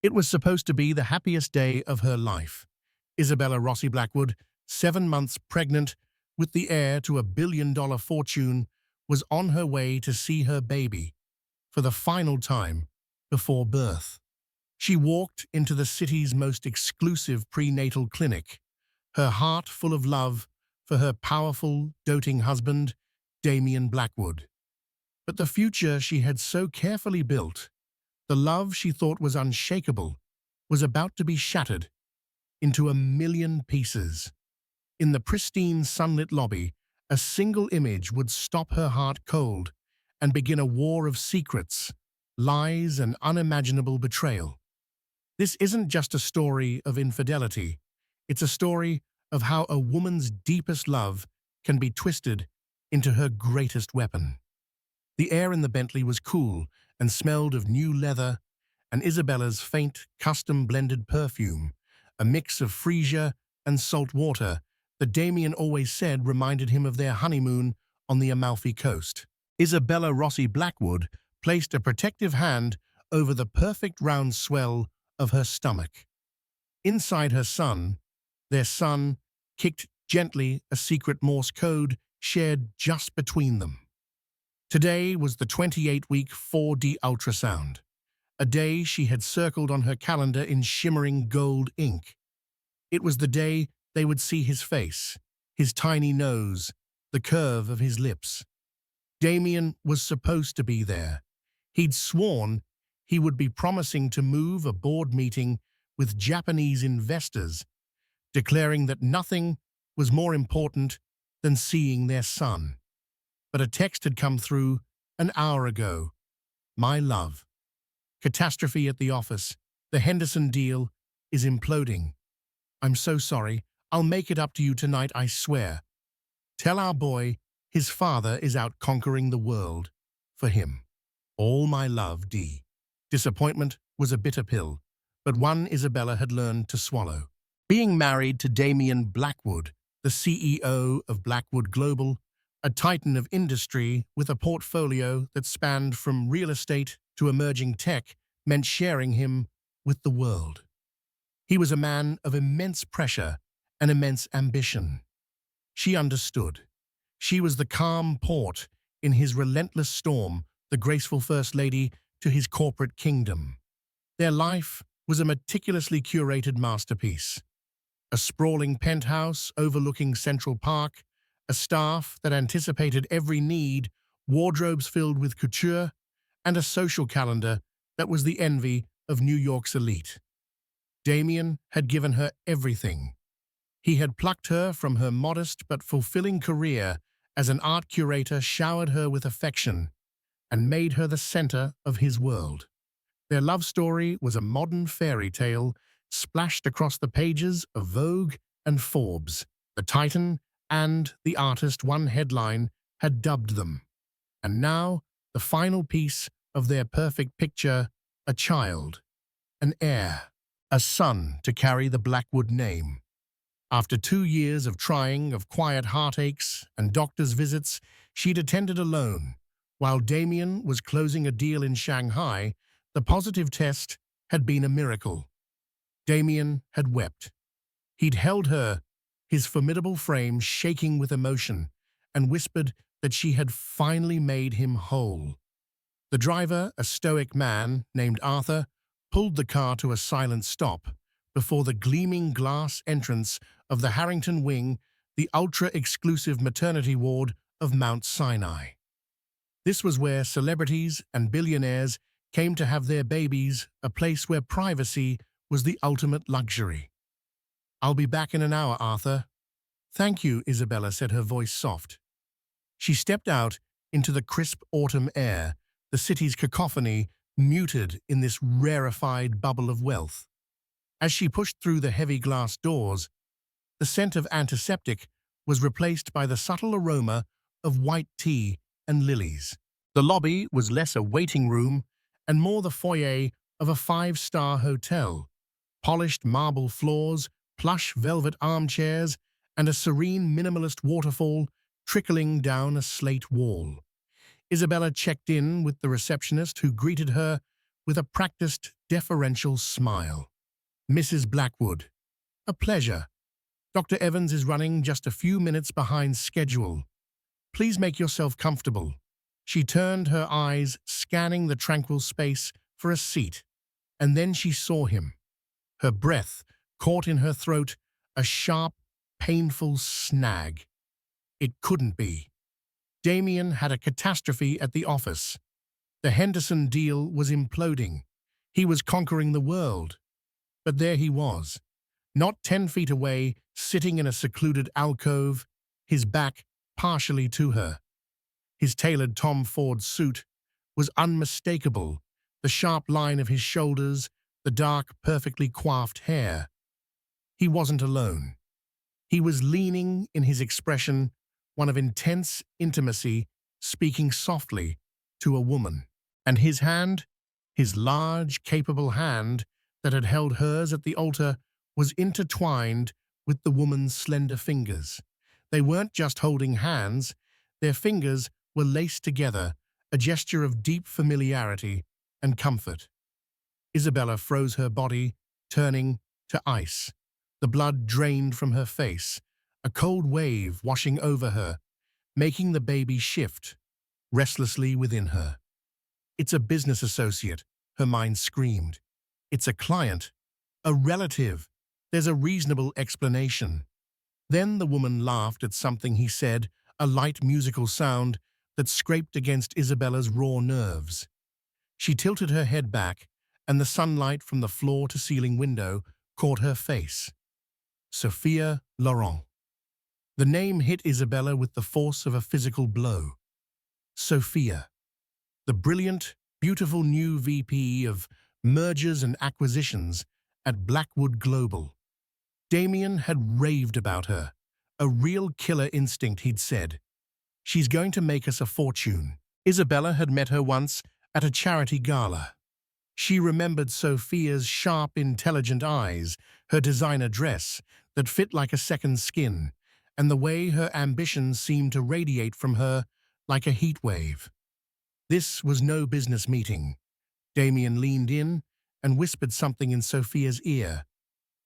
It was supposed to be the happiest day of her life. Isabella Rossi Blackwood, 7 months pregnant with the heir to a billion-dollar fortune, was on her way to see her baby for the final time before birth. She walked into the city's most exclusive prenatal clinic, her heart full of love for her powerful, doting husband, Damien Blackwood. But the future she had so carefully built, the love she thought was unshakable, was about to be shattered into a million pieces. In the pristine sunlit lobby, a single image would stop her heart cold and begin a war of secrets, lies, and unimaginable betrayal. This isn't just a story of infidelity. It's a story of how a woman's deepest love can be twisted into her greatest weapon. The air in the Bentley was cool and smelled of new leather and Isabella's faint, custom-blended perfume, a mix of freesia and salt water that Damien always said reminded him of their honeymoon on the Amalfi Coast. Isabella Rossi Blackwood placed a protective hand over the perfect round swell of her stomach. Inside their son, kicked gently a secret Morse code shared just between them. Today was the 28-week 4D ultrasound, a day she had circled on her calendar in shimmering gold ink. It was the day they would see his face, his tiny nose, the curve of his lips. Damien was supposed to be there. He'd sworn he would be promising to move a board meeting with Japanese investors, declaring that nothing was more important than seeing their son. But a text had come through an hour ago. My love. Catastrophe at the office. The Henderson deal is imploding. I'm so sorry. I'll make it up to you tonight, I swear. Tell our boy his father is out conquering the world for him. All my love, D. Disappointment was a bitter pill, but one Isabella had learned to swallow. Being married to Damien Blackwood, the CEO of Blackwood Global, a titan of industry with a portfolio that spanned from real estate to emerging tech, meant sharing him with the world. He was a man of immense pressure and immense ambition. She understood. She was the calm port in his relentless storm, the graceful first lady to his corporate kingdom. Their life was a meticulously curated masterpiece. A sprawling penthouse overlooking Central Park, a staff that anticipated every need, wardrobes filled with couture, and a social calendar that was the envy of New York's elite. Damien had given her everything. He had plucked her from her modest but fulfilling career as an art curator, showered her with affection, and made her the center of his world. Their love story was a modern fairy tale splashed across the pages of Vogue and Forbes. The Titan and the artist, one headline, had dubbed them. And now, the final piece of their perfect picture, a child, an heir, a son to carry the Blackwood name. After 2 years of trying, of quiet heartaches and doctor's visits, she'd attended alone. While Damien was closing a deal in Shanghai, the positive test had been a miracle. Damien had wept. He'd held her, his formidable frame shaking with emotion, and whispered that she had finally made him whole. The driver, a stoic man named Arthur, pulled the car to a silent stop before the gleaming glass entrance of the Harrington Wing, the ultra-exclusive maternity ward of Mount Sinai. This was where celebrities and billionaires came to have their babies, a place where privacy was the ultimate luxury. I'll be back in an hour, Arthur. Thank you, Isabella said, her voice soft. She stepped out into the crisp autumn air, the city's cacophony muted in this rarefied bubble of wealth. As she pushed through the heavy glass doors, the scent of antiseptic was replaced by the subtle aroma of white tea and lilies. The lobby was less a waiting room and more the foyer of a 5-star hotel. Polished marble floors, plush velvet armchairs, and a serene minimalist waterfall trickling down a slate wall. Isabella checked in with the receptionist, who greeted her with a practiced deferential smile. Mrs. Blackwood. A pleasure. Dr. Evans is running just a few minutes behind schedule. Please make yourself comfortable. She turned her eyes, scanning the tranquil space for a seat, and then she saw him. Her breath caught in her throat, a sharp, painful snag. It couldn't be. Damien had a catastrophe at the office. The Henderson deal was imploding. He was conquering the world. But there he was, not 10 feet away, sitting in a secluded alcove, his back partially to her. His tailored Tom Ford suit was unmistakable, the sharp line of his shoulders, the dark, perfectly coiffed hair. He wasn't alone. He was leaning in his expression, one of intense intimacy, speaking softly to a woman. And his hand, his large, capable hand that had held hers at the altar, was intertwined with the woman's slender fingers. They weren't just holding hands, their fingers were laced together, a gesture of deep familiarity and comfort. Isabella froze her body, turning to ice. The blood drained from her face, a cold wave washing over her, making the baby shift restlessly within her. It's a business associate, her mind screamed. It's a client, a relative. There's a reasonable explanation. Then the woman laughed at something he said, a light musical sound that scraped against Isabella's raw nerves. She tilted her head back, and the sunlight from the floor-to-ceiling window caught her face. Sophia Laurent. The name hit Isabella with the force of a physical blow. Sophia, the brilliant, beautiful new VP of Mergers and Acquisitions at Blackwood Global. Damien had raved about her, a real killer instinct, he'd said. She's going to make us a fortune. Isabella had met her once at a charity gala. She remembered Sophia's sharp, intelligent eyes, her designer dress that fit like a second skin, and the way her ambitions seemed to radiate from her like a heat wave. This was no business meeting. Damien leaned in and whispered something in Sophia's ear,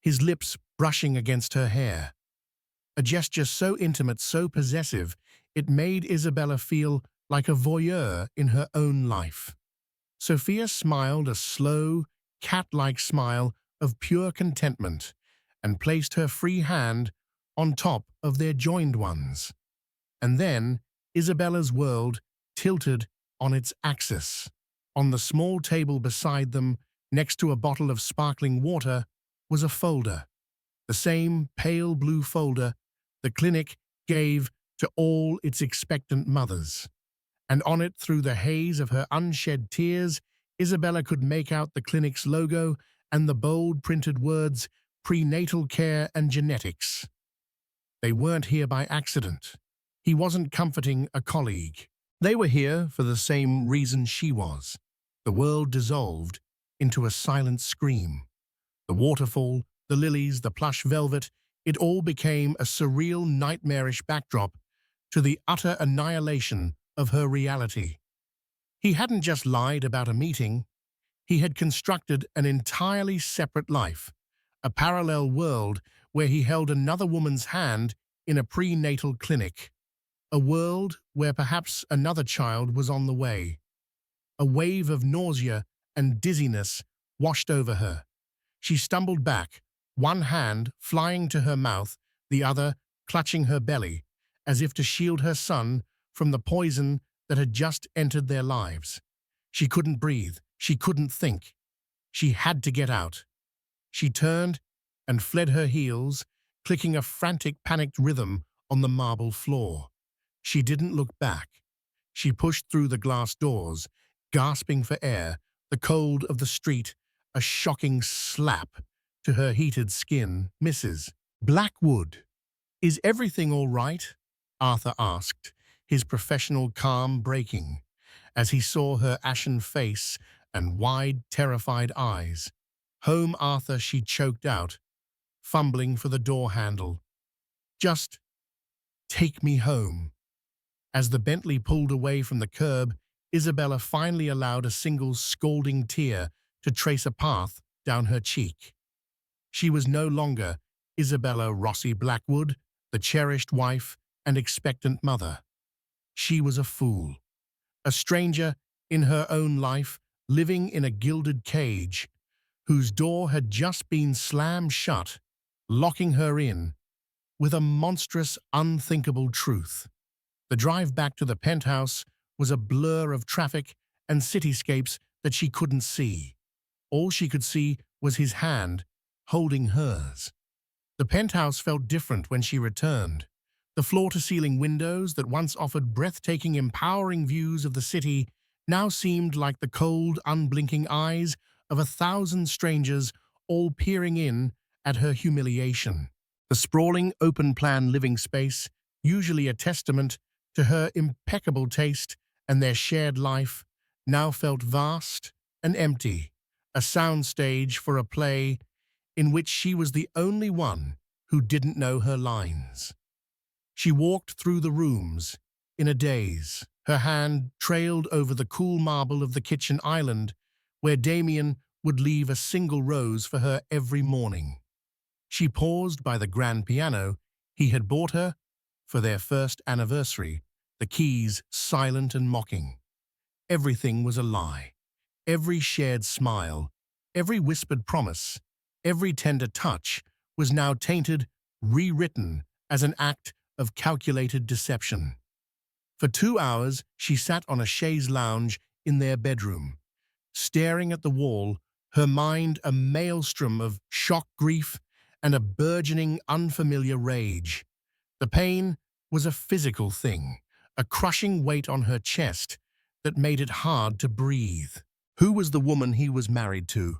his lips brushing against her hair. A gesture so intimate, so possessive, it made Isabella feel like a voyeur in her own life. Sophia smiled a slow, cat-like smile of pure contentment and placed her free hand on top of their joined ones. And then Isabella's world tilted on its axis. On the small table beside them, next to a bottle of sparkling water, was a folder. The same pale blue folder the clinic gave to all its expectant mothers. And on it, through the haze of her unshed tears, Isabella could make out the clinic's logo and the bold printed words, Prenatal Care and Genetics. They weren't here by accident. He wasn't comforting a colleague. They were here for the same reason she was. The world dissolved into a silent scream. The waterfall, the lilies, the plush velvet, it all became a surreal, nightmarish backdrop to the utter annihilation of her reality. He hadn't just lied about a meeting. He had constructed an entirely separate life, a parallel world where he held another woman's hand in a prenatal clinic, a world where perhaps another child was on the way. A wave of nausea and dizziness washed over her. She stumbled back, one hand flying to her mouth, the other clutching her belly, as if to shield her son from the poison that had just entered their lives. She couldn't breathe. She couldn't think. She had to get out. She turned and fled her heels, clicking a frantic, panicked rhythm on the marble floor. She didn't look back. She pushed through the glass doors, gasping for air, the cold of the street, a shocking slap to her heated skin. Mrs. Blackwood, is everything all right? Arthur asked, his professional calm breaking, as he saw her ashen face and wide, terrified eyes. Home, Arthur, she choked out, fumbling for the door handle. Just take me home. As the Bentley pulled away from the curb, Isabella finally allowed a single scalding tear to trace a path down her cheek. She was no longer Isabella Rossi Blackwood, the cherished wife and expectant mother. She was a fool, a stranger in her own life, living in a gilded cage, whose door had just been slammed shut, locking her in with a monstrous, unthinkable truth. The drive back to the penthouse was a blur of traffic and cityscapes that she couldn't see. All she could see was his hand holding hers. The penthouse felt different when she returned. The floor-to-ceiling windows that once offered breathtaking, empowering views of the city now seemed like the cold, unblinking eyes of 1,000 strangers all peering in at her humiliation. The sprawling, open-plan living space, usually a testament to her impeccable taste and their shared life, now felt vast and empty, a soundstage for a play in which she was the only one who didn't know her lines. She walked through the rooms in a daze. Her hand trailed over the cool marble of the kitchen island, where Damien would leave a single rose for her every morning. She paused by the grand piano he had bought her for their first anniversary, the keys silent and mocking. Everything was a lie. Every shared smile, every whispered promise, every tender touch was now tainted, rewritten as an act of calculated deception. For 2 hours, she sat on a chaise lounge in their bedroom, staring at the wall, her mind a maelstrom of shock, grief, and a burgeoning, unfamiliar rage. The pain was a physical thing, a crushing weight on her chest that made it hard to breathe. Who was the woman he was married to?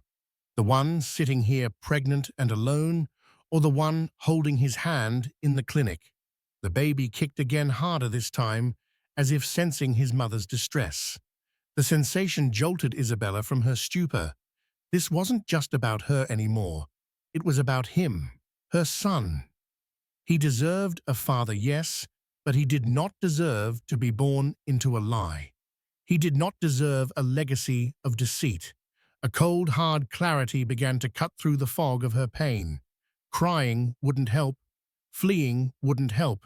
The one sitting here pregnant and alone, or the one holding his hand in the clinic? The baby kicked again, harder this time, as if sensing his mother's distress. The sensation jolted Isabella from her stupor. This wasn't just about her anymore. It was about him, her son. He deserved a father, yes, but he did not deserve to be born into a lie. He did not deserve a legacy of deceit. A cold, hard clarity began to cut through the fog of her pain. Crying wouldn't help. Fleeing wouldn't help.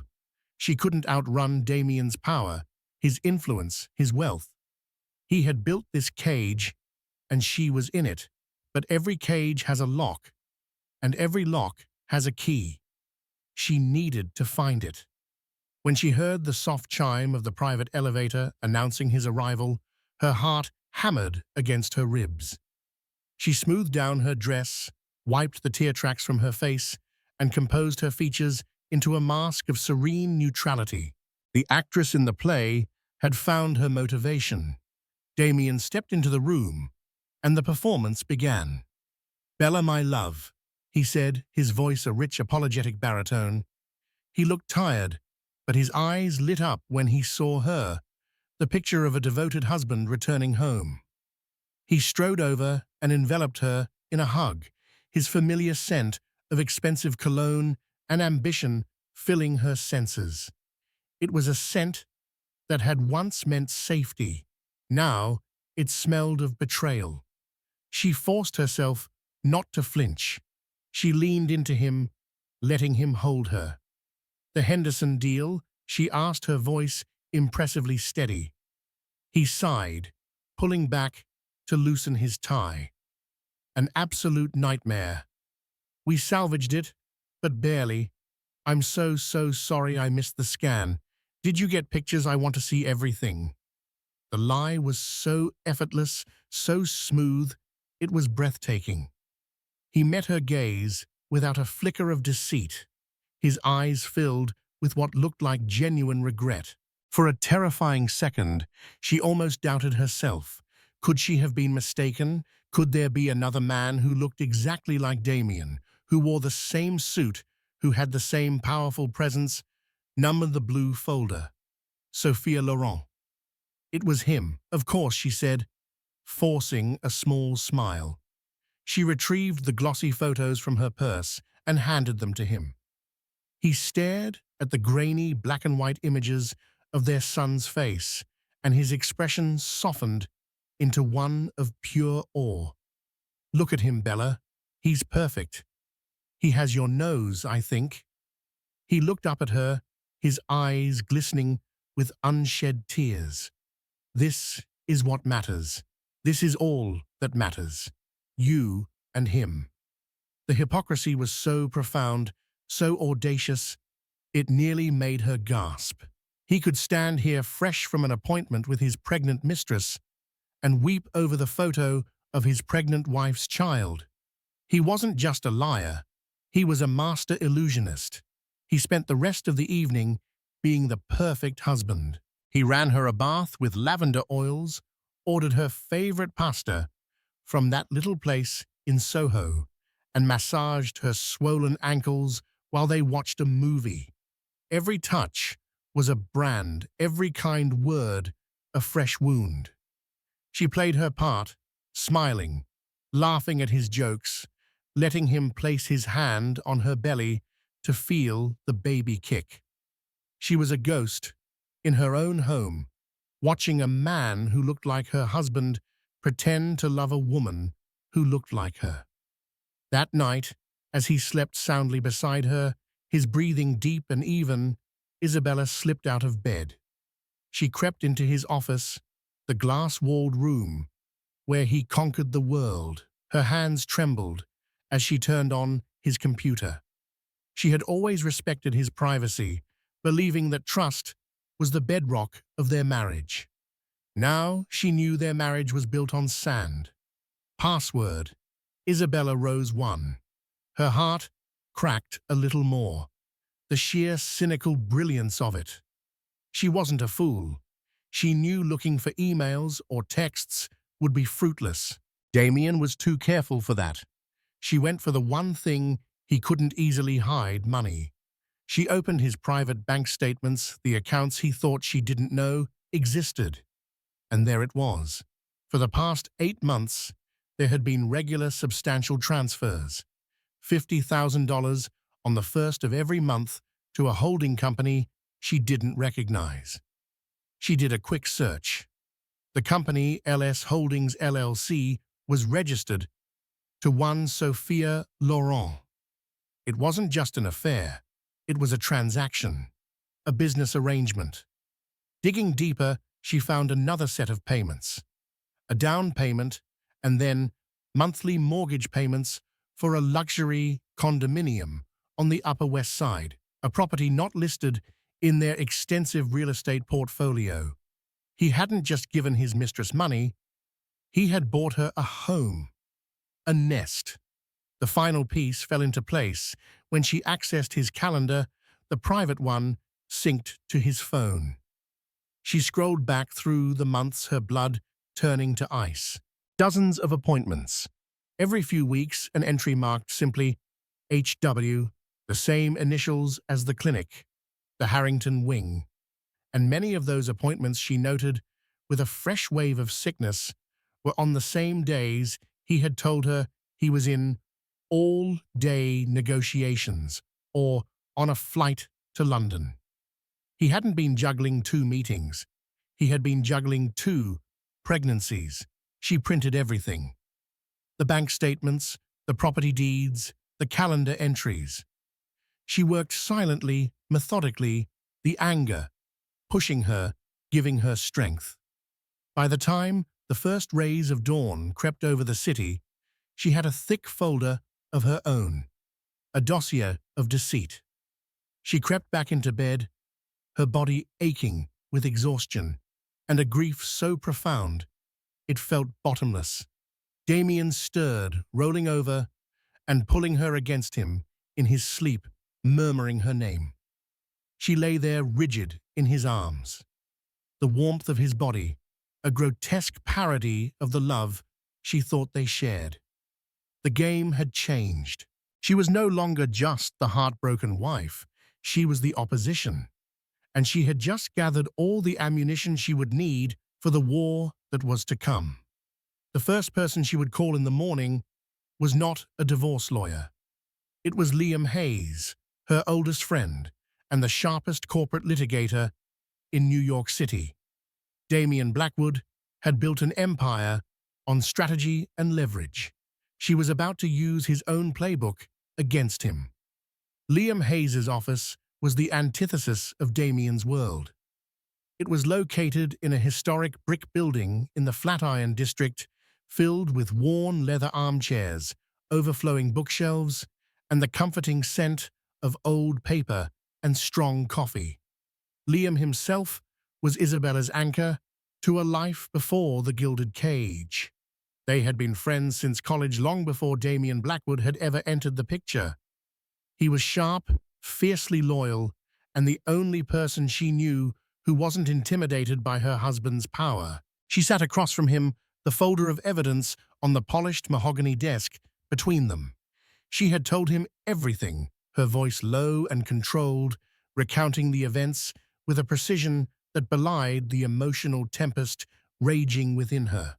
She couldn't outrun Damien's power, his influence, his wealth. He had built this cage, and she was in it. But every cage has a lock, and every lock has a key. She needed to find it. When she heard the soft chime of the private elevator announcing his arrival, her heart hammered against her ribs. She smoothed down her dress, wiped the tear tracks from her face, and composed her features into a mask of serene neutrality. The actress in the play had found her motivation. Damien stepped into the room, and the performance began. "Bella, my love," he said, his voice a rich, apologetic baritone. He looked tired, but his eyes lit up when he saw her, the picture of a devoted husband returning home. He strode over and enveloped her in a hug, his familiar scent of expensive cologne and ambition filling her senses. It was a scent that had once meant safety. Now it smelled of betrayal. She forced herself not to flinch. She leaned into him, letting him hold her. "The Henderson deal?" she asked, her voice impressively steady. He sighed, pulling back to loosen his tie. "An absolute nightmare. We salvaged it, but barely. I'm so sorry I missed the scan. Did you get pictures? I want to see everything." The lie was so effortless, so smooth, it was breathtaking. He met her gaze without a flicker of deceit, his eyes filled with what looked like genuine regret. For a terrifying second, she almost doubted herself. Could she have been mistaken? Could there be another man who looked exactly like Damien, who wore the same suit, who had the same powerful presence? Number the blue folder. Sophia Laurent. It was him, of course, she said, forcing a small smile. She retrieved the glossy photos from her purse and handed them to him. He stared at the grainy black-and-white images of their son's face, and his expression softened into one of pure awe. Look at him, Bella. He's perfect. He has your nose, I think. He looked up at her, his eyes glistening with unshed tears. This is what matters. This is all that matters. You and him. The hypocrisy was so profound, so audacious, it nearly made her gasp. He could stand here fresh from an appointment with his pregnant mistress and weep over the photo of his pregnant wife's child. He wasn't just a liar, he was a master illusionist. He spent the rest of the evening being the perfect husband. He ran her a bath with lavender oils, ordered her favorite pasta from that little place in Soho, and massaged her swollen ankles while they watched a movie. Every touch was a brand, every kind word a fresh wound. She played her part, smiling, laughing at his jokes, letting him place his hand on her belly to feel the baby kick. She was a ghost in her own home, watching a man who looked like her husband pretend to love a woman who looked like her. That night, as he slept soundly beside her, his breathing deep and even, Isabella slipped out of bed. She crept into his office, the glass-walled room, where he conquered the world. Her hands trembled as she turned on his computer. She had always respected his privacy, believing that trust was the bedrock of their marriage. Now she knew their marriage was built on sand. Password: Isabella Rose 1. Her heart cracked a little more. The sheer cynical brilliance of it. She wasn't a fool. She knew looking for emails or texts would be fruitless. Damien was too careful for that. She went for the one thing he couldn't easily hide: money. She opened his private bank statements, the accounts he thought she didn't know existed. And there it was. For the past 8 months, there had been regular substantial transfers. $50,000 on the first of every month to a holding company she didn't recognize. She did a quick search. The company, LS Holdings LLC, was registered to one Sophia Laurent. It wasn't just an affair. It was a transaction, a business arrangement. Digging deeper, she found another set of payments. A down payment and then monthly mortgage payments for a luxury condominium on the Upper West Side, a property not listed in their extensive real estate portfolio. He hadn't just given his mistress money, he had bought her a home, a nest. The final piece fell into place when she accessed his calendar, the private one synced to his phone. She scrolled back through the months, her blood turning to ice. Dozens of appointments. Every few weeks, an entry marked simply HW, the same initials as the clinic, the Harrington Wing. And many of those appointments, she noted, with a fresh wave of sickness, were on the same days he had told her he was in all-day negotiations or on a flight to London. He hadn't been juggling 2 meetings. He had been juggling 2 pregnancies. She printed everything. The bank statements, the property deeds, the calendar entries. She worked silently, methodically, the anger, pushing her, giving her strength. By the time the first rays of dawn crept over the city, she had a thick folder of her own, a dossier of deceit. She crept back into bed, her body aching with exhaustion, and a grief so profound it felt bottomless. Damien stirred, rolling over and pulling her against him in his sleep, murmuring her name. She lay there rigid in his arms, the warmth of his body, a grotesque parody of the love she thought they shared. The game had changed. She was no longer just the heartbroken wife. She was the opposition. And she had just gathered all the ammunition she would need for the war that was to come. The first person she would call in the morning was not a divorce lawyer. It was Liam Hayes, her oldest friend, and the sharpest corporate litigator in New York City. Damien Blackwood had built an empire on strategy and leverage. She was about to use his own playbook against him. Liam Hayes's office was the antithesis of Damien's world. It was located in a historic brick building in the Flatiron district, filled with worn leather armchairs, overflowing bookshelves, and the comforting scent of old paper and strong coffee. Liam himself was Isabella's anchor to a life before the gilded cage. They had been friends since college, long before Damien Blackwood had ever entered the picture. He was sharp, fiercely loyal, and the only person she knew who wasn't intimidated by her husband's power. She sat across from him, the folder of evidence on the polished mahogany desk between them. She had told him everything, her voice low and controlled, recounting the events with a precision that belied the emotional tempest raging within her.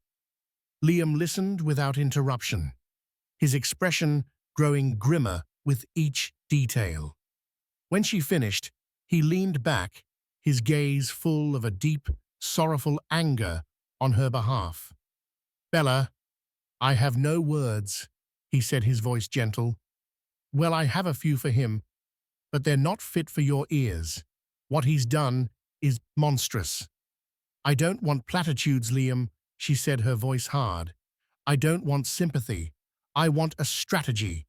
Liam listened without interruption, his expression growing grimmer with each detail. When she finished, he leaned back, his gaze full of a deep, sorrowful anger on her behalf. "Bella, I have no words," he said, his voice gentle. "Well, I have a few for him, but they're not fit for your ears. What he's done is monstrous." "I don't want platitudes, Liam," she said, her voice hard. "I don't want sympathy. I want a strategy.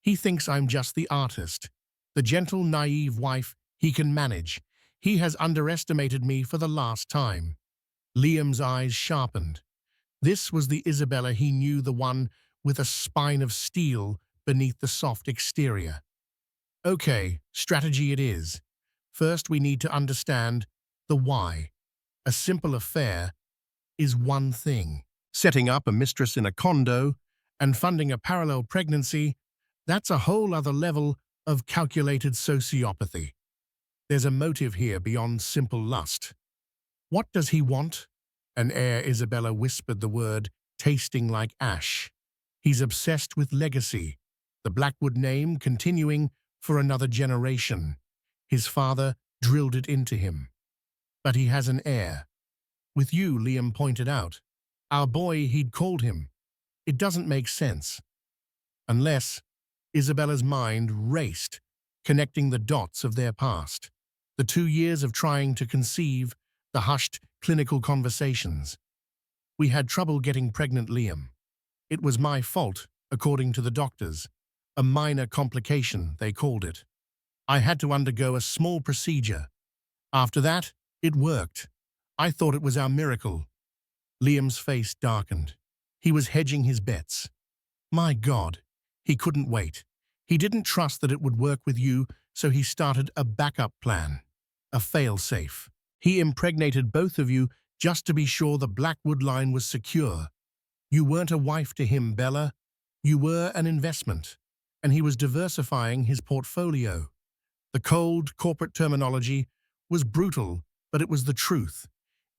He thinks I'm just the artist, the gentle, naive wife he can manage. He has underestimated me for the last time." Liam's eyes sharpened. This was the Isabella he knew, the one with a spine of steel beneath the soft exterior. "Okay, strategy it is. First, we need to understand the why. A simple affair is one thing. Setting up a mistress in a condo and funding a parallel pregnancy, that's a whole other level of calculated sociopathy. There's a motive here beyond simple lust. What does he want? An heir, Isabella whispered the word, tasting like ash. He's obsessed with legacy, the Blackwood name continuing for another generation. His father drilled it into him. But he has an heir. With you, Liam pointed out. Our boy, he'd called him. It doesn't make sense. Unless Isabella's mind raced, connecting the dots of their past. The 2 years of trying to conceive, the hushed clinical conversations. "We had trouble getting pregnant, Liam. It was my fault, according to the doctors. A minor complication, they called it. I had to undergo a small procedure. After that, it worked. I thought it was our miracle." Liam's face darkened. He was hedging his bets. My God, he couldn't wait. He didn't trust that it would work with you, so he started a backup plan, a fail-safe. He impregnated both of you just to be sure the Blackwood line was secure. You weren't a wife to him, Bella. You were an investment, and he was diversifying his portfolio. The cold corporate terminology was brutal, but it was the truth.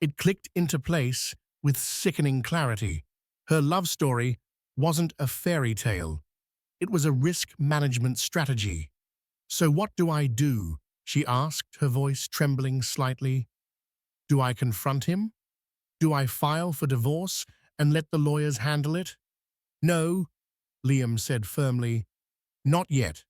It clicked into place with sickening clarity. Her love story wasn't a fairy tale. It was a risk management strategy. "So what do I do?" she asked, her voice trembling slightly. "Do I confront him? Do I file for divorce and let the lawyers handle it?" "No," Liam said firmly. "Not yet.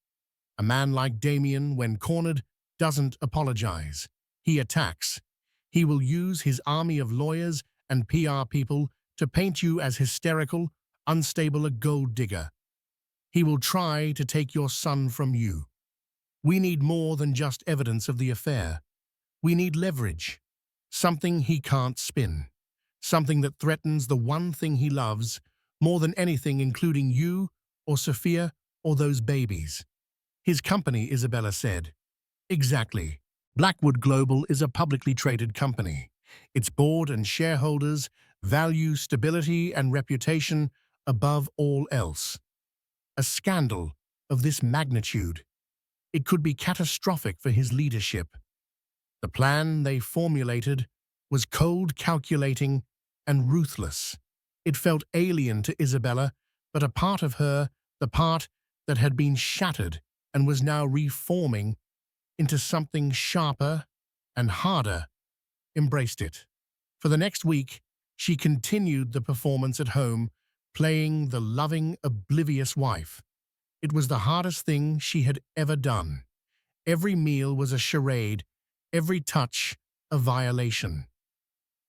A man like Damien, when cornered, doesn't apologize. He attacks. He will use his army of lawyers and PR people to paint you as hysterical, unstable, a gold digger. He will try to take your son from you. We need more than just evidence of the affair. We need leverage. Something he can't spin. Something that threatens the one thing he loves more than anything, including you or Sophia or those babies." "His company," Isabella said. "Exactly. Blackwood Global is a publicly traded company. Its board and shareholders value stability and reputation above all else. A scandal of this magnitude, it could be catastrophic for his leadership. The plan they formulated was cold, calculating, and ruthless. It felt alien to Isabella, but a part of her, the part that had been shattered and was now reforming into something sharper and harder, embraced it. For the next week, she continued the performance at home, playing the loving, oblivious wife. It was the hardest thing she had ever done. Every meal was a charade, every touch a violation.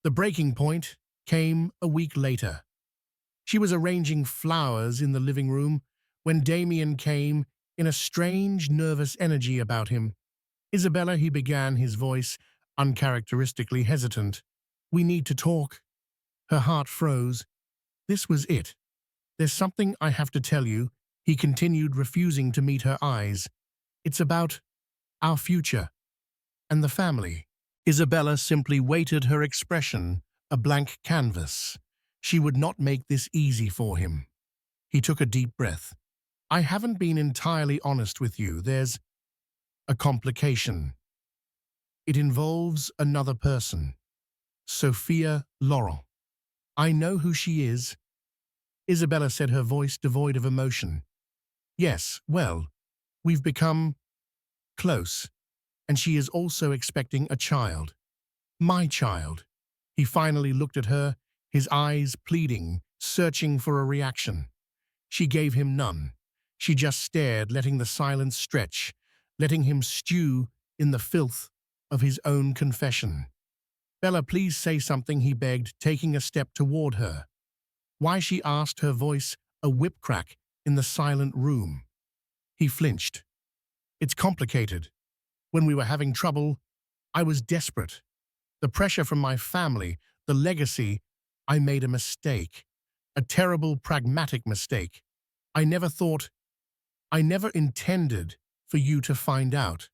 The breaking point came a week later. She was arranging flowers in the living room when Damien came in a strange, nervous energy about him. Isabella, he began, his voice uncharacteristically hesitant. We need to talk. Her heart froze. This was it. There's something I have to tell you, he continued, refusing to meet her eyes. It's about our future and the family. Isabella simply waited, her expression a blank canvas. She would not make this easy for him. He took a deep breath. I haven't been entirely honest with you. There's a complication. It involves another person. Sophia Laurent. I know who she is. Isabella said, her voice devoid of emotion. Yes, well, we've become close, and she is also expecting a child. My child. He finally looked at her, his eyes pleading, searching for a reaction. She gave him none. She just stared, letting the silence stretch, letting him stew in the filth of his own confession. Bella, please say something, he begged, taking a step toward her. Why, she asked, her voice a whip crack in the silent room. He flinched. It's complicated. When we were having trouble, I was desperate. The pressure from my family, the legacy, I made a mistake. A terrible, pragmatic mistake. I never intended for you to find out.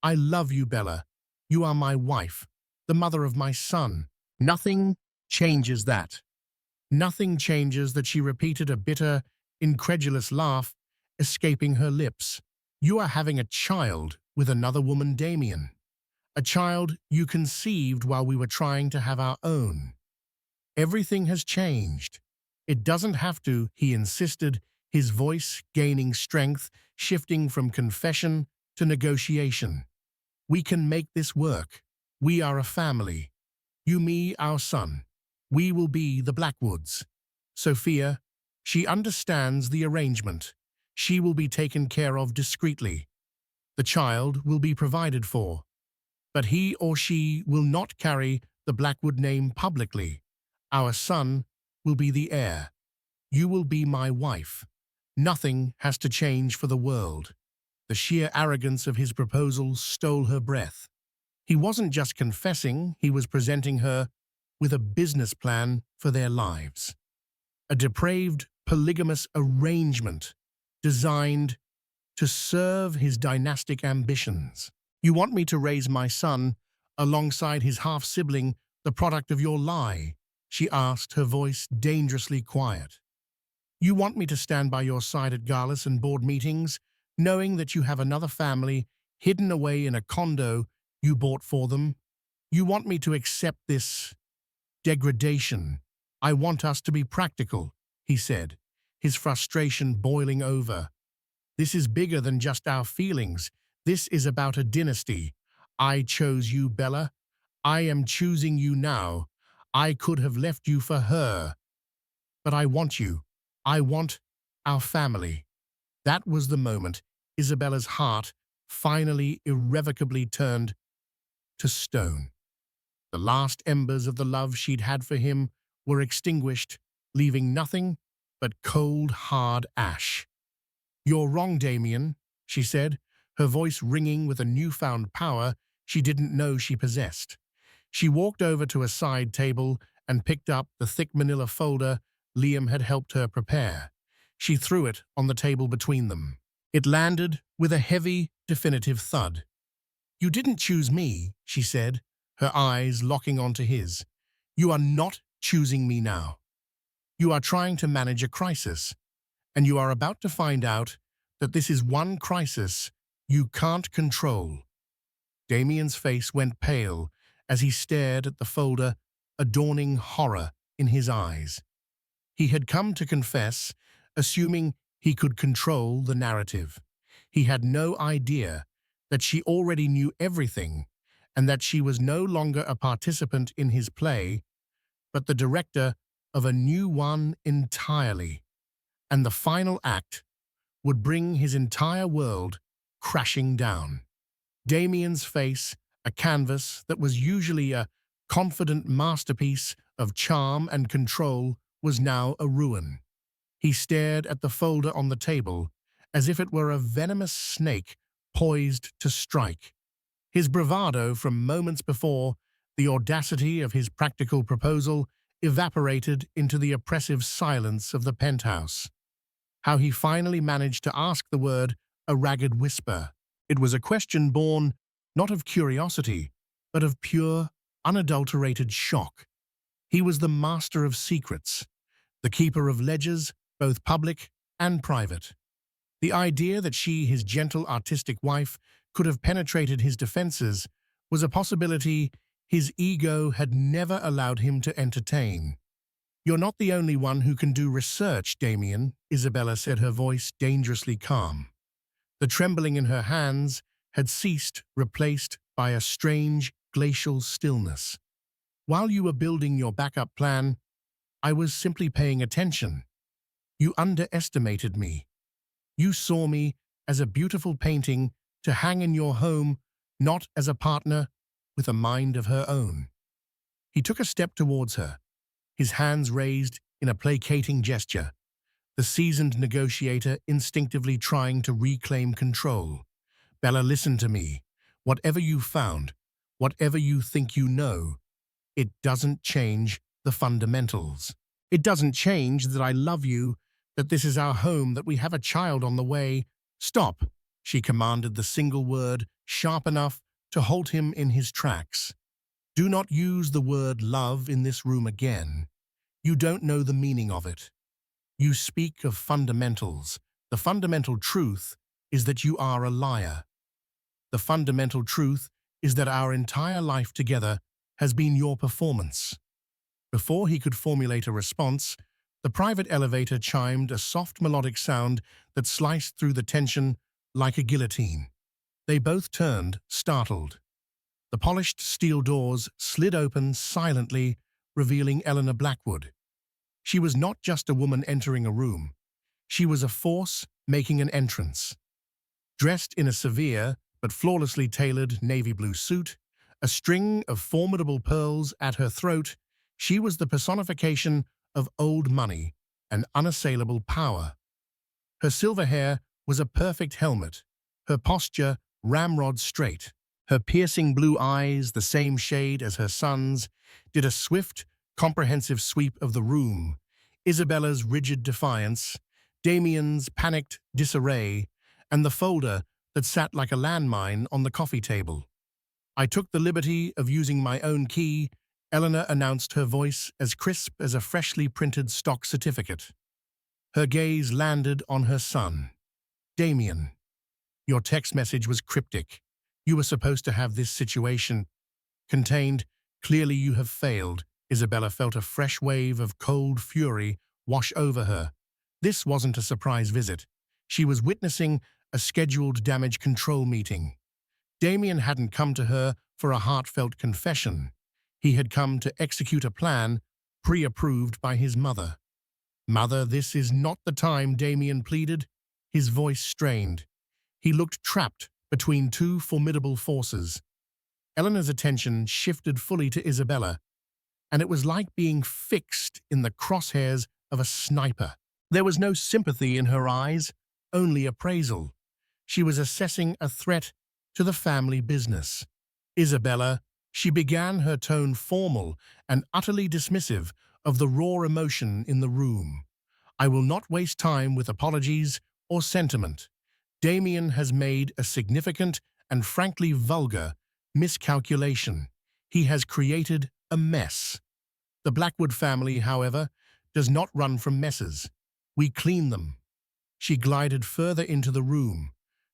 I love you, Bella. You are my wife, the mother of my son. Nothing changes that. Nothing changes that, she repeated, a bitter, incredulous laugh escaping her lips. You are having a child with another woman, Damien. A child you conceived while we were trying to have our own. Everything has changed. It doesn't have to, he insisted, his voice gaining strength, shifting from confession to negotiation. We can make this work. We are a family. You, me, our son. We will be the Blackwoods. Sophia, she understands the arrangement. She will be taken care of discreetly. The child will be provided for. But he or she will not carry the Blackwood name publicly. Our son will be the heir. You will be my wife. Nothing has to change for the world. The sheer arrogance of his proposal stole her breath. He wasn't just confessing, he was presenting her with a business plan for their lives. A depraved, polygamous arrangement designed to serve his dynastic ambitions. You want me to raise my son alongside his half-sibling, the product of your lie? She asked, her voice dangerously quiet. You want me to stand by your side at galas and board meetings, knowing that you have another family hidden away in a condo you bought for them? You want me to accept this degradation? I want us to be practical, he said, his frustration boiling over. This is bigger than just our feelings. This is about a dynasty. I chose you, Bella. I am choosing you now. I could have left you for her. But I want you. I want our family. That was the moment Isabella's heart finally irrevocably turned to stone. The last embers of the love she'd had for him were extinguished, leaving nothing but cold, hard ash. You're wrong, Damien, she said, her voice ringing with a newfound power she didn't know she possessed. She walked over to a side table and picked up the thick manila folder Liam had helped her prepare. She threw it on the table between them. It landed with a heavy, definitive thud. You didn't choose me, she said, her eyes locking onto his. You are not choosing me now. You are trying to manage a crisis, and you are about to find out that this is one crisis you can't control. Damien's face went pale as he stared at the folder, a dawning horror in his eyes. He had come to confess, assuming he could control the narrative. He had no idea that she already knew everything and that she was no longer a participant in his play, but the director of a new one entirely, and the final act would bring his entire world crashing down. Damien's face, a canvas that was usually a confident masterpiece of charm and control, was now a ruin. He stared at the folder on the table as if it were a venomous snake poised to strike. His bravado from moments before, the audacity of his practical proposal, evaporated into the oppressive silence of the penthouse. How he finally managed to ask the word a ragged whisper. It was a question born not of curiosity, but of pure, unadulterated shock. He was the master of secrets, the keeper of ledgers, both public and private. The idea that she, his gentle, artistic wife, could have penetrated his defenses was a possibility his ego had never allowed him to entertain. "You're not the only one who can do research, Damien," Isabella said, her voice dangerously calm. The trembling in her hands had ceased, replaced by a strange, glacial stillness. "While you were building your backup plan, I was simply paying attention. You underestimated me. You saw me as a beautiful painting to hang in your home, not as a partner with a mind of her own." He took a step towards her, his hands raised in a placating gesture, the seasoned negotiator instinctively trying to reclaim control. "Bella, listen to me. Whatever you found, whatever you think you know, it doesn't change the fundamentals. It doesn't change that I love you, that this is our home, that we have a child on the way." "Stop," she commanded, the single word sharp enough to halt him in his tracks. "Do not use the word love in this room again. You don't know the meaning of it. You speak of fundamentals. The fundamental truth is that you are a liar. The fundamental truth is that our entire life together has been your performance." Before he could formulate a response, the private elevator chimed a soft melodic sound that sliced through the tension like a guillotine. They both turned, startled. The polished steel doors slid open silently, revealing Eleanor Blackwood. She was not just a woman entering a room. She was a force making an entrance. Dressed in a severe but flawlessly tailored navy blue suit, a string of formidable pearls at her throat, she was the personification of old money and unassailable power. Her silver hair was a perfect helmet, her posture ramrod straight. Her piercing blue eyes, the same shade as her son's, did a swift, comprehensive sweep of the room. Isabella's rigid defiance, Damien's panicked disarray, and the folder that sat like a landmine on the coffee table. "I took the liberty of using my own key," Eleanor announced, her voice as crisp as a freshly printed stock certificate. Her gaze landed on her son. "Damien, your text message was cryptic. You were supposed to have this situation contained. Clearly you have failed." Isabella felt a fresh wave of cold fury wash over her. This wasn't a surprise visit. She was witnessing a scheduled damage control meeting. Damien hadn't come to her for a heartfelt confession. He had come to execute a plan pre-approved by his mother. "Mother, this is not the time," Damien pleaded, his voice strained. He looked trapped between two formidable forces. Eleanor's attention shifted fully to Isabella, and it was like being fixed in the crosshairs of a sniper. There was no sympathy in her eyes, only appraisal. She was assessing a threat to the family business. "Isabella," she began, her tone formal and utterly dismissive of the raw emotion in the room, "I will not waste time with apologies or sentiment. Damien has made a significant and frankly vulgar miscalculation. He has created a mess. The Blackwood family, however, does not run from messes. We clean them." She glided further into the room,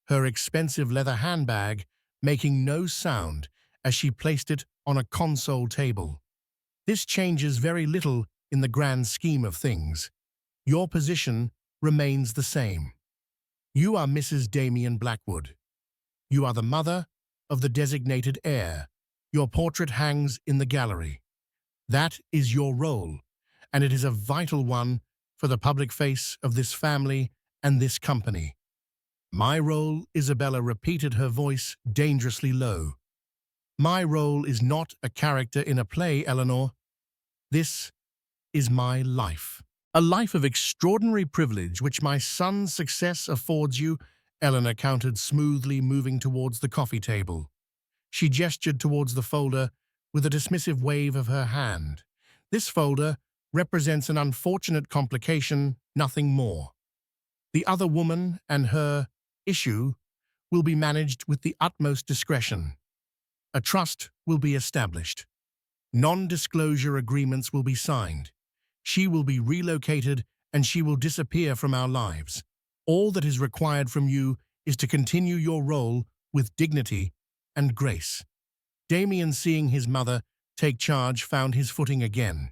her expensive leather handbag making no sound as she placed it on a console table. "This changes very little in the grand scheme of things. Your position remains the same. You are Mrs. Damien Blackwood. You are the mother of the designated heir. Your portrait hangs in the gallery. That is your role, and it is a vital one for the public face of this family and this company. My role, Isabella repeated, her voice dangerously low. My role is not a character in a play, Eleanor. This is my life. A life of extraordinary privilege which my son's success affords you, Eleanor countered smoothly, moving towards the coffee table. She gestured towards the folder with a dismissive wave of her hand. This folder represents an unfortunate complication, nothing more. The other woman and her issue will be managed with the utmost discretion. A trust will be established. Non-disclosure agreements will be signed. She will be relocated and she will disappear from our lives. All that is required from you is to continue your role with dignity and grace. Damien, seeing his mother take charge, found his footing again.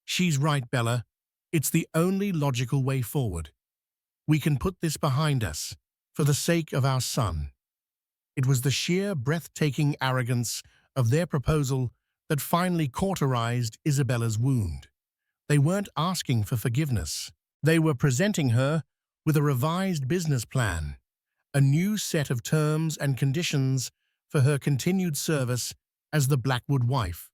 She's right, Bella. It's the only logical way forward. We can put this behind us for the sake of our son. It was the sheer, breathtaking arrogance of their proposal that finally cauterized Isabella's wound. They weren't asking for forgiveness. They were presenting her with a revised business plan, a new set of terms and conditions for her continued service as the Blackwood wife.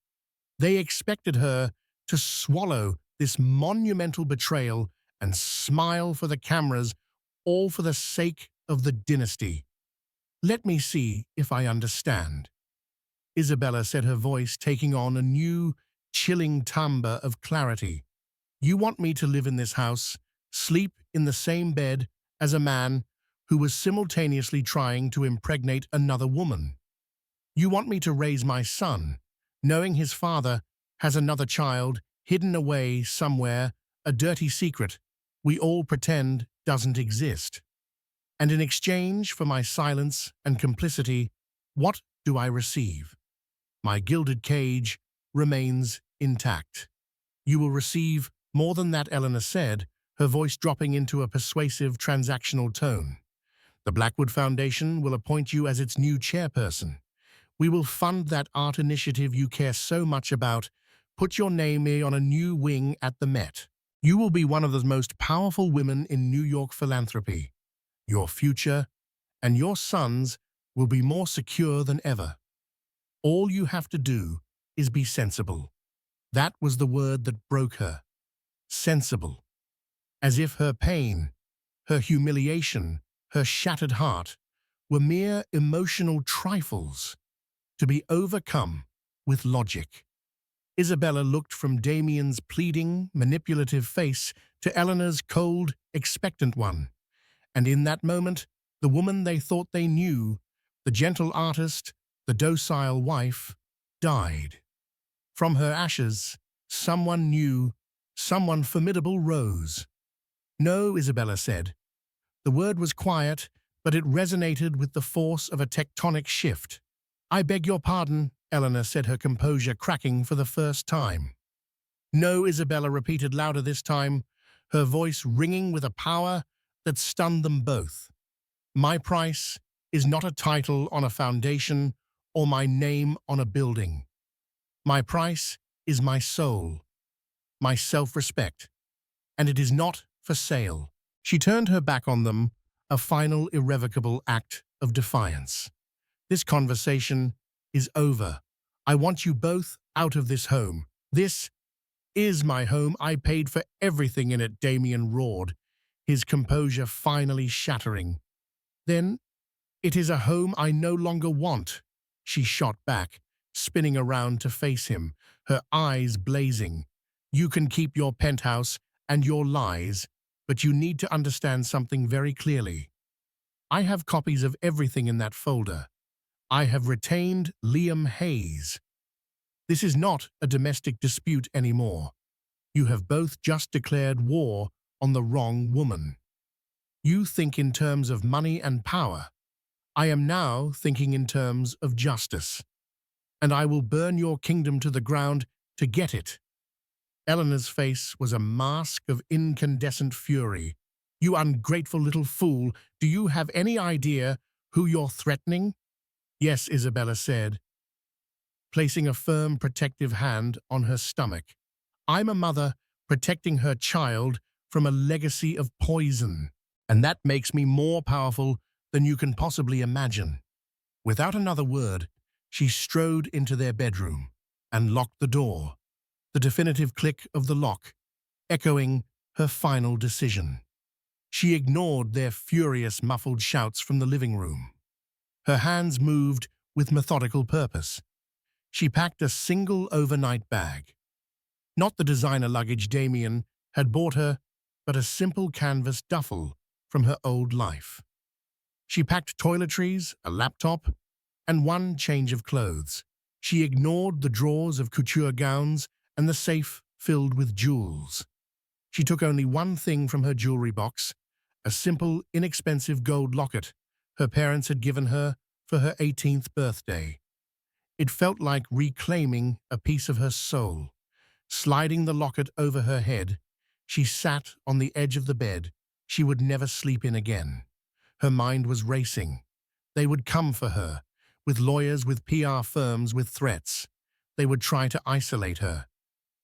They expected her to swallow this monumental betrayal and smile for the cameras, all for the sake of the dynasty. Let me see if I understand. Isabella said, her voice taking on a new, chilling timbre of clarity. You want me to live in this house, sleep in the same bed as a man who was simultaneously trying to impregnate another woman. You want me to raise my son, knowing his father has another child hidden away somewhere, a dirty secret we all pretend doesn't exist. And in exchange for my silence and complicity, what do I receive? My gilded cage remains intact. You will receive more than that, Eleanor said, her voice dropping into a persuasive transactional tone. The Blackwood Foundation will appoint you as its new chairperson. We will fund that art initiative you care so much about. Put your name here on a new wing at the Met. You will be one of the most powerful women in New York philanthropy. Your future and your sons will be more secure than ever. All you have to do is be sensible. That was the word that broke her. Sensible. As if her pain, her humiliation, her shattered heart were mere emotional trifles to be overcome with logic. Isabella looked from Damien's pleading, manipulative face to Eleanor's cold, expectant one. And in that moment, the woman they thought they knew, the gentle artist, the docile wife, died. From her ashes, someone new, someone formidable rose. No, Isabella said. The word was quiet, but it resonated with the force of a tectonic shift. I beg your pardon, Eleanor said, her composure cracking for the first time. No, Isabella repeated louder this time, her voice ringing with a power that stunned them both. My price is not a title on a foundation or my name on a building. My price is my soul, my self-respect, and it is not for sale. She turned her back on them, a final irrevocable act of defiance. This conversation is over. I want you both out of this home. This is my home. I paid for everything in it, Damien roared, his composure finally shattering. Then, it is a home I no longer want, she shot back, spinning around to face him, her eyes blazing. You can keep your penthouse and your lies, but you need to understand something very clearly. I have copies of everything in that folder. I have retained Liam Hayes. This is not a domestic dispute anymore. You have both just declared war on the wrong woman. You think in terms of money and power. I am now thinking in terms of justice. And I will burn your kingdom to the ground to get it. Eleanor's face was a mask of incandescent fury. You ungrateful little fool, do you have any idea who you're threatening? Yes, Isabella said, placing a firm protective hand on her stomach. I'm a mother protecting her child from a legacy of poison. And that makes me more powerful than you can possibly imagine. Without another word, she strode into their bedroom and locked the door, the definitive click of the lock echoing her final decision. She ignored their furious, muffled shouts from the living room. Her hands moved with methodical purpose. She packed a single overnight bag. Not the designer luggage Damien had bought her, but a simple canvas duffel from her old life. She packed toiletries, a laptop, and one change of clothes. She ignored the drawers of couture gowns and the safe filled with jewels. She took only one thing from her jewelry box, a simple, inexpensive gold locket her parents had given her for her 18th birthday. It felt like reclaiming a piece of her soul. Sliding the locket over her head, she sat on the edge of the bed she would never sleep in again. Her mind was racing. They would come for her, with lawyers, with PR firms, with threats. They would try to isolate her.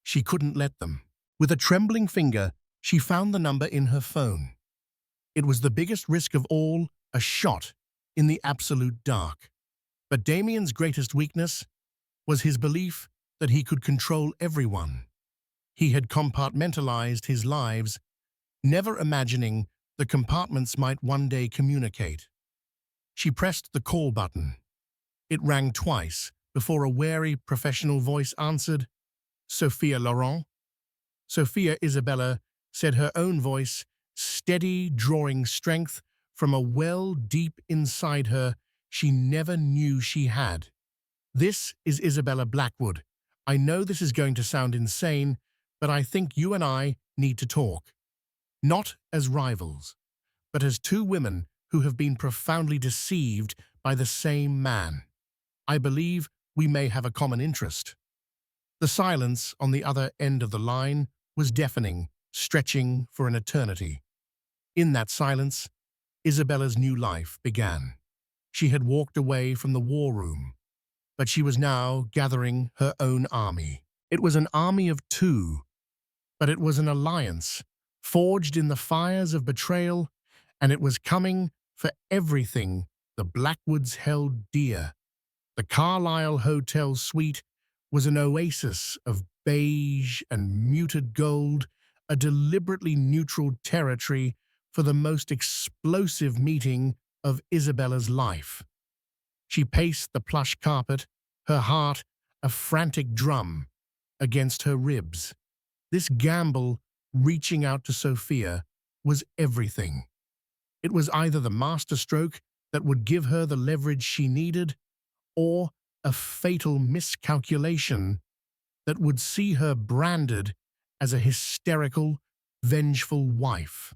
She couldn't let them. With a trembling finger, she found the number in her phone. It was the biggest risk of all, a shot in the absolute dark. But Damien's greatest weakness was his belief that he could control everyone. He had compartmentalized his lives, never imagining the compartments might one day communicate. She pressed the call button. It rang twice before a wary professional voice answered, "Sophia Laurent?" Sophia Isabella said, her own voice, steady, drawing strength from a well deep inside her she never knew she had. "This is Isabella Blackwood. I know this is going to sound insane, but I think you and I need to talk. Not as rivals, but as two women who have been profoundly deceived by the same man. I believe we may have a common interest." The silence on the other end of the line was deafening, stretching for an eternity. In that silence, Isabella's new life began. She had walked away from the war room, but she was now gathering her own army. It was an army of two, but it was an alliance, forged in the fires of betrayal, and it was coming for everything the Blackwoods held dear. The Carlisle Hotel suite was an oasis of beige and muted gold, a deliberately neutral territory for the most explosive meeting of Isabella's life. She paced the plush carpet, her heart a frantic drum against her ribs. This gamble, reaching out to Sophia, was everything. It was either the masterstroke that would give her the leverage she needed, or a fatal miscalculation that would see her branded as a hysterical, vengeful wife.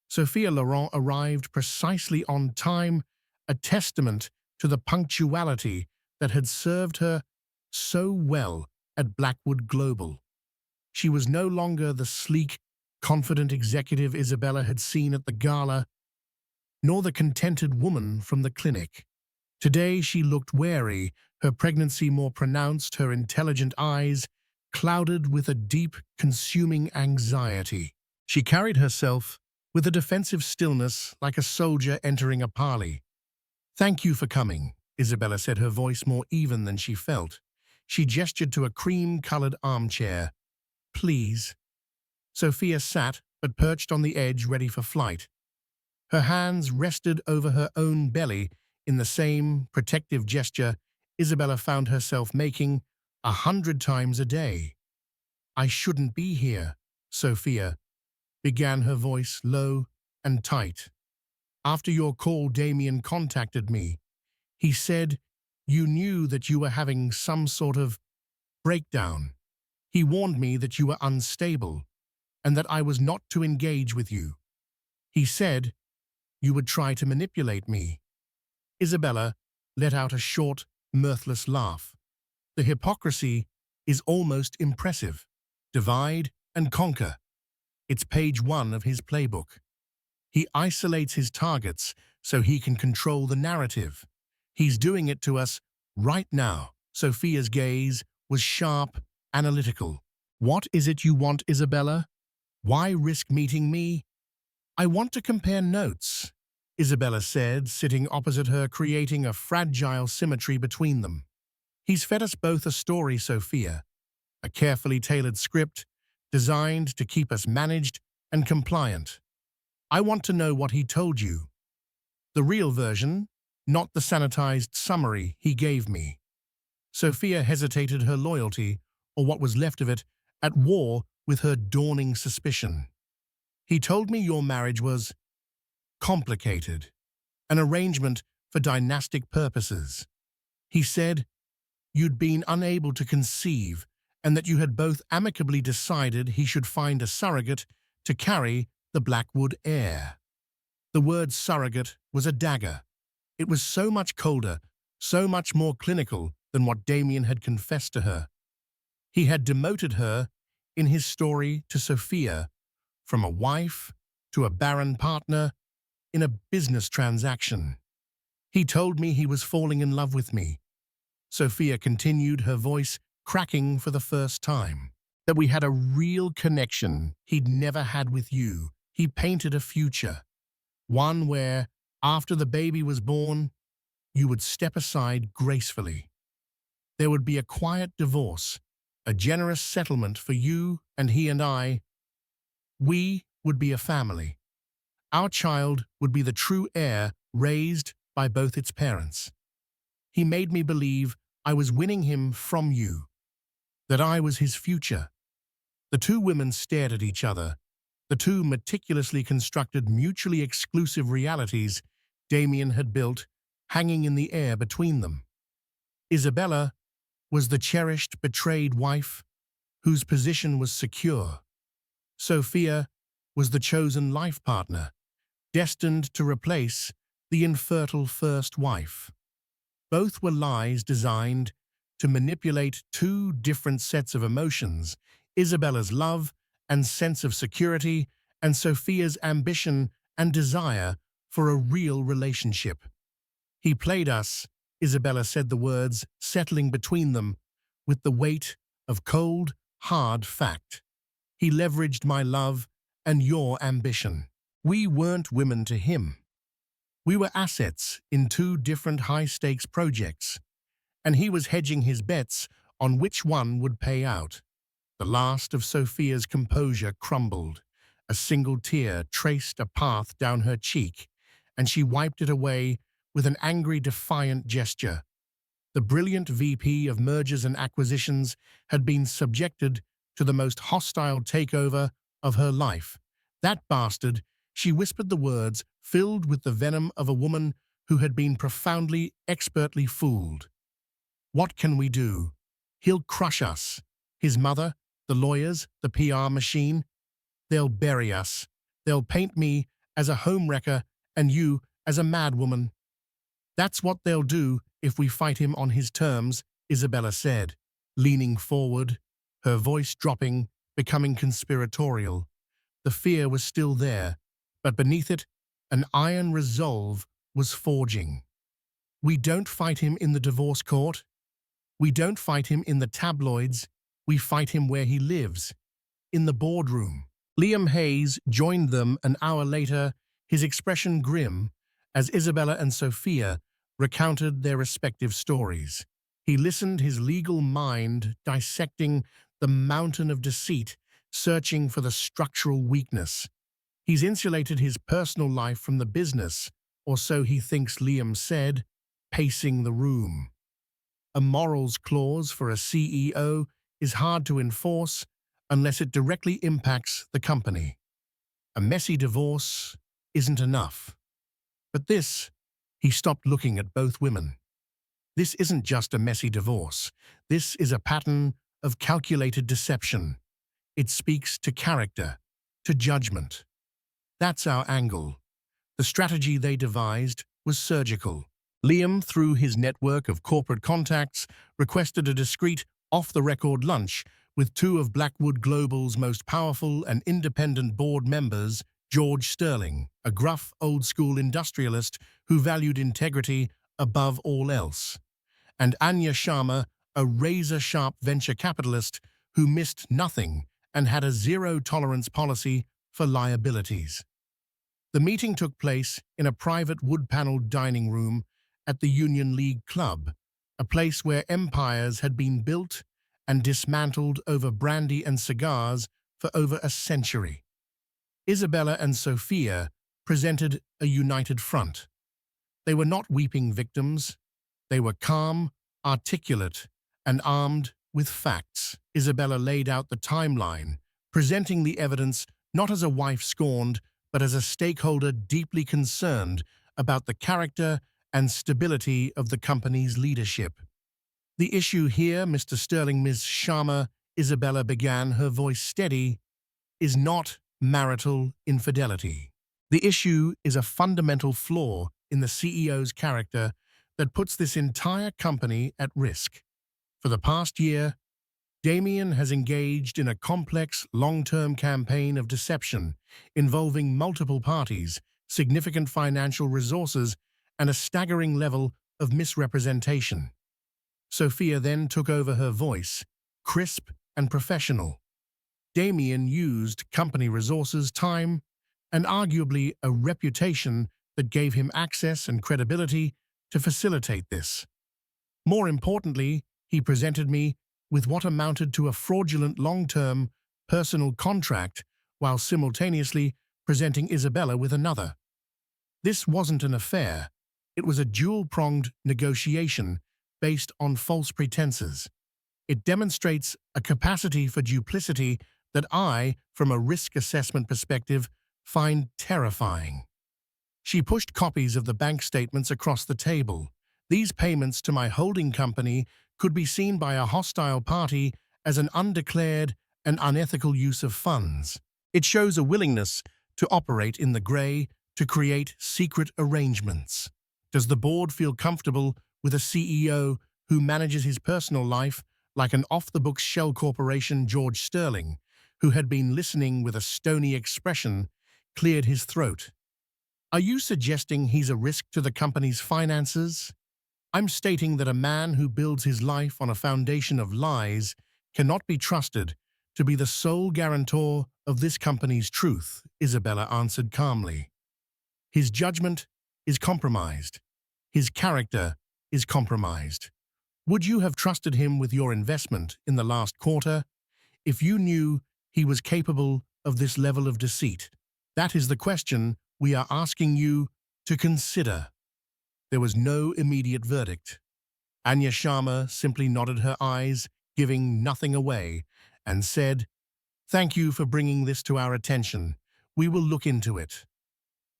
Sophia Laurent arrived precisely on time, a testament to the punctuality that had served her so well at Blackwood Global. She was no longer the sleek, confident executive Isabella had seen at the gala, nor the contented woman from the clinic. Today she looked wary, her pregnancy more pronounced, her intelligent eyes clouded with a deep, consuming anxiety. She carried herself with a defensive stillness like a soldier entering a parley. "Thank you for coming," Isabella said, her voice more even than she felt. She gestured to a cream-colored armchair. "Please." Sophia sat, but perched on the edge, ready for flight. Her hands rested over her own belly in the same protective gesture Isabella found herself making 100 times a day. "I shouldn't be here," Sophia began, her voice low and tight. "After your call, Damien contacted me. He said you knew that you were having some sort of breakdown. He warned me that you were unstable and that I was not to engage with you. He said you would try to manipulate me." Isabella let out a short, mirthless laugh. The hypocrisy is almost impressive. Divide and conquer. It's page 1 of his playbook. He isolates his targets so he can control the narrative. He's doing it to us right now. Sophia's gaze was sharp, analytical. What is it you want, Isabella? Why risk meeting me? I want to compare notes, Isabella said, sitting opposite her, creating a fragile symmetry between them. He's fed us both a story, Sophia, a carefully tailored script designed to keep us managed and compliant. I want to know what he told you. The real version, not the sanitized summary he gave me. Sophia hesitated, her loyalty, or what was left of it, at war with her dawning suspicion. He told me your marriage was complicated, an arrangement for dynastic purposes. He said you'd been unable to conceive and that you had both amicably decided he should find a surrogate to carry the Blackwood heir. The word surrogate was a dagger. It was so much colder, so much more clinical than what Damien had confessed to her. He had demoted her, in his story to Sophia, from a wife to a barren partner in a business transaction. He told me he was falling in love with me. Sophia continued, her voice cracking for the first time. That we had a real connection he'd never had with you. He painted a future, one where, after the baby was born, you would step aside gracefully. There would be a quiet divorce, a generous settlement for you and he and I. We would be a family. Our child would be the true heir raised by both its parents. He made me believe I was winning him from you, that I was his future. The two women stared at each other, the two meticulously constructed, mutually exclusive realities Damien had built, hanging in the air between them. Isabella was the cherished, betrayed wife whose position was secure. Sophia was the chosen life partner, destined to replace the infertile first wife. Both were lies designed to manipulate two different sets of emotions, Isabella's love and sense of security, and Sophia's ambition and desire for a real relationship. He played us, Isabella said, the words settling between them with the weight of cold, hard fact. He leveraged my love and your ambition. We weren't women to him. We were assets in two different high-stakes projects, and he was hedging his bets on which one would pay out. The last of Sophia's composure crumbled. A single tear traced a path down her cheek, and she wiped it away with an angry, defiant gesture. The brilliant VP of Mergers and Acquisitions had been subjected to the most hostile takeover of her life. That bastard, she whispered the words, filled with the venom of a woman who had been profoundly, expertly fooled. What can we do? He'll crush us. His mother, the lawyers, the PR machine. They'll bury us. They'll paint me as a homewrecker and you as a madwoman. That's what they'll do if we fight him on his terms, Isabella said, leaning forward, her voice dropping, becoming conspiratorial. The fear was still there, but beneath it, an iron resolve was forging. We don't fight him in the divorce court. We don't fight him in the tabloids. We fight him where he lives, in the boardroom. Liam Hayes joined them an hour later, his expression grim, as Isabella and Sophia recounted their respective stories. He listened, his legal mind dissecting the mountain of deceit, searching for the structural weakness. He's insulated his personal life from the business, or so he thinks, Liam said, pacing the room. A morals clause for a CEO is hard to enforce unless it directly impacts the company. A messy divorce isn't enough. But this, he stopped looking at both women. This isn't just a messy divorce. This is a pattern of calculated deception. It speaks to character, to judgment. That's our angle. The strategy they devised was surgical. Liam, through his network of corporate contacts, requested a discreet, off-the-record lunch with two of Blackwood Global's most powerful and independent board members, George Sterling, a gruff, old-school industrialist who valued integrity above all else, and Anya Sharma, a razor-sharp venture capitalist who missed nothing and had a zero-tolerance policy for liabilities. The meeting took place in a private wood-paneled dining room at the Union League Club, a place where empires had been built and dismantled over brandy and cigars for over a century. Isabella and Sophia presented a united front. They were not weeping victims. They were calm, articulate, and armed with facts. Isabella laid out the timeline, presenting the evidence not as a wife scorned, but as a stakeholder deeply concerned about the character and stability of the company's leadership. "The issue here, Mr. Sterling, Ms. Sharma," Isabella began, her voice steady, "is not marital infidelity. The issue is a fundamental flaw in the CEO's character that puts this entire company at risk. For the past year, Damien has engaged in a complex, long-term campaign of deception involving multiple parties, significant financial resources, and a staggering level of misrepresentation." Sophia then took over, her voice, crisp and professional. "Damien used company resources, time, and arguably a reputation that gave him access and credibility to facilitate this. More importantly, he presented me with what amounted to a fraudulent long-term personal contract while simultaneously presenting Isabella with another. This wasn't an affair. It was a dual-pronged negotiation based on false pretenses. It demonstrates a capacity for duplicity that I, from a risk assessment perspective, find terrifying." She pushed copies of the bank statements across the table. "These payments to my holding company could be seen by a hostile party as an undeclared and unethical use of funds. It shows a willingness to operate in the grey to create secret arrangements. Does the board feel comfortable with a CEO who manages his personal life like an off-the-books shell corporation?" George Sterling, who had been listening with a stony expression, cleared his throat. "Are you suggesting he's a risk to the company's finances?" "I'm stating that a man who builds his life on a foundation of lies cannot be trusted to be the sole guarantor of this company's truth," Isabella answered calmly. "His judgment is compromised. His character is compromised. Would you have trusted him with your investment in the last quarter if you knew he was capable of this level of deceit? That is the question we are asking you to consider." There was no immediate verdict. Anya Sharma simply nodded her eyes, giving nothing away, and said, "Thank you for bringing this to our attention. We will look into it."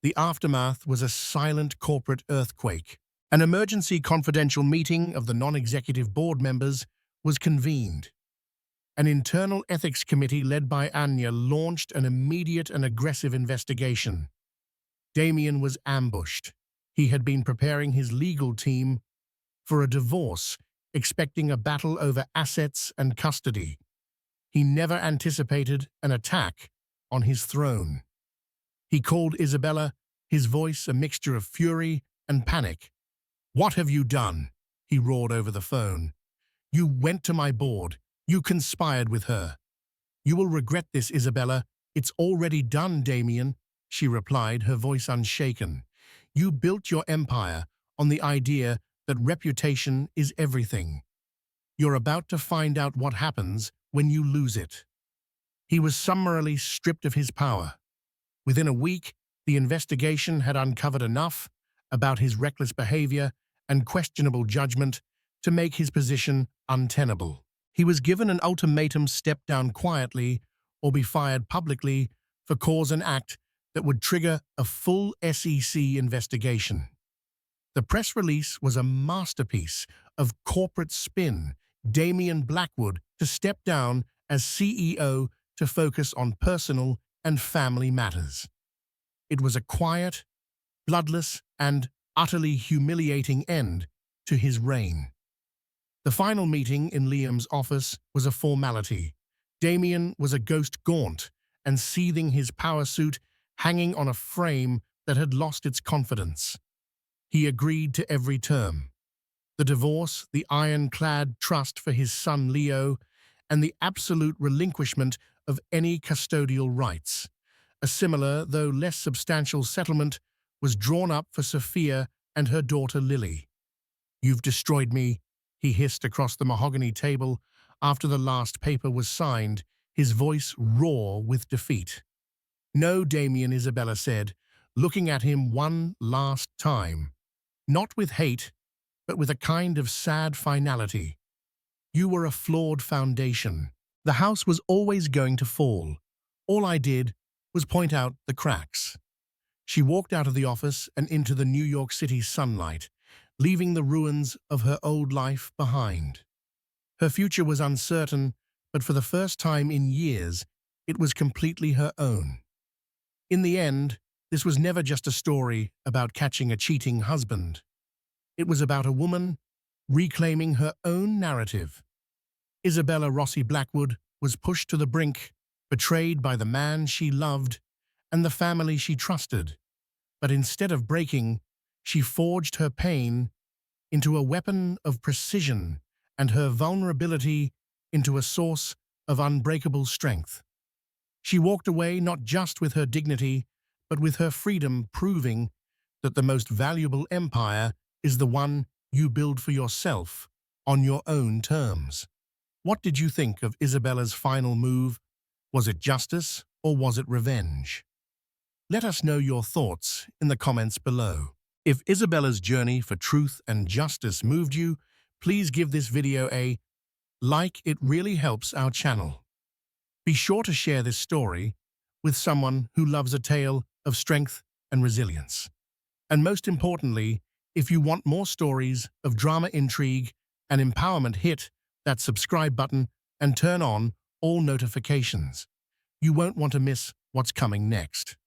The aftermath was a silent corporate earthquake. An emergency confidential meeting of the non-executive board members was convened. An internal ethics committee led by Anya launched an immediate and aggressive investigation. Damien was ambushed. He had been preparing his legal team for a divorce, expecting a battle over assets and custody. He never anticipated an attack on his throne. He called Isabella, his voice a mixture of fury and panic. "What have you done?" he roared over the phone. "You went to my board. You conspired with her." "You will regret this, Isabella. It's already done, Damien," she replied, her voice unshaken. "You built your empire on the idea that reputation is everything. You're about to find out what happens when you lose it." He was summarily stripped of his power. Within a week, the investigation had uncovered enough about his reckless behavior and questionable judgment to make his position untenable. He was given an ultimatum: step down quietly or be fired publicly for cause and act that would trigger a full SEC investigation. The press release was a masterpiece of corporate spin. Damien Blackwood to step down as CEO to focus on personal and family matters. It was a quiet, bloodless, and utterly humiliating end to his reign. The final meeting in Liam's office was a formality. Damien was a ghost, gaunt and seething, his power suit hanging on a frame that had lost its confidence. He agreed to every term: the divorce, the ironclad trust for his son Leo, and the absolute relinquishment of any custodial rights. A similar, though less substantial settlement was drawn up for Sophia and her daughter Lily. "You've destroyed me," he hissed across the mahogany table after the last paper was signed, his voice raw with defeat. "No, Damien," Isabella said, looking at him one last time. Not with hate, but with a kind of sad finality. "You were a flawed foundation. The house was always going to fall. All I did was point out the cracks." She walked out of the office and into the New York City sunlight, leaving the ruins of her old life behind. Her future was uncertain, but for the first time in years, it was completely her own. In the end, this was never just a story about catching a cheating husband. It was about a woman reclaiming her own narrative. Isabella Rossi Blackwood was pushed to the brink, betrayed by the man she loved and the family she trusted. But instead of breaking, she forged her pain into a weapon of precision and her vulnerability into a source of unbreakable strength. She walked away not just with her dignity, but with her freedom, proving that the most valuable empire is the one you build for yourself on your own terms. What did you think of Isabella's final move? Was it justice or was it revenge? Let us know your thoughts in the comments below. If Isabella's journey for truth and justice moved you, please give this video a like. It really helps our channel. Be sure to share this story with someone who loves a tale of strength and resilience. And most importantly, if you want more stories of drama, intrigue, and empowerment, hit that subscribe button and turn on all notifications. You won't want to miss what's coming next.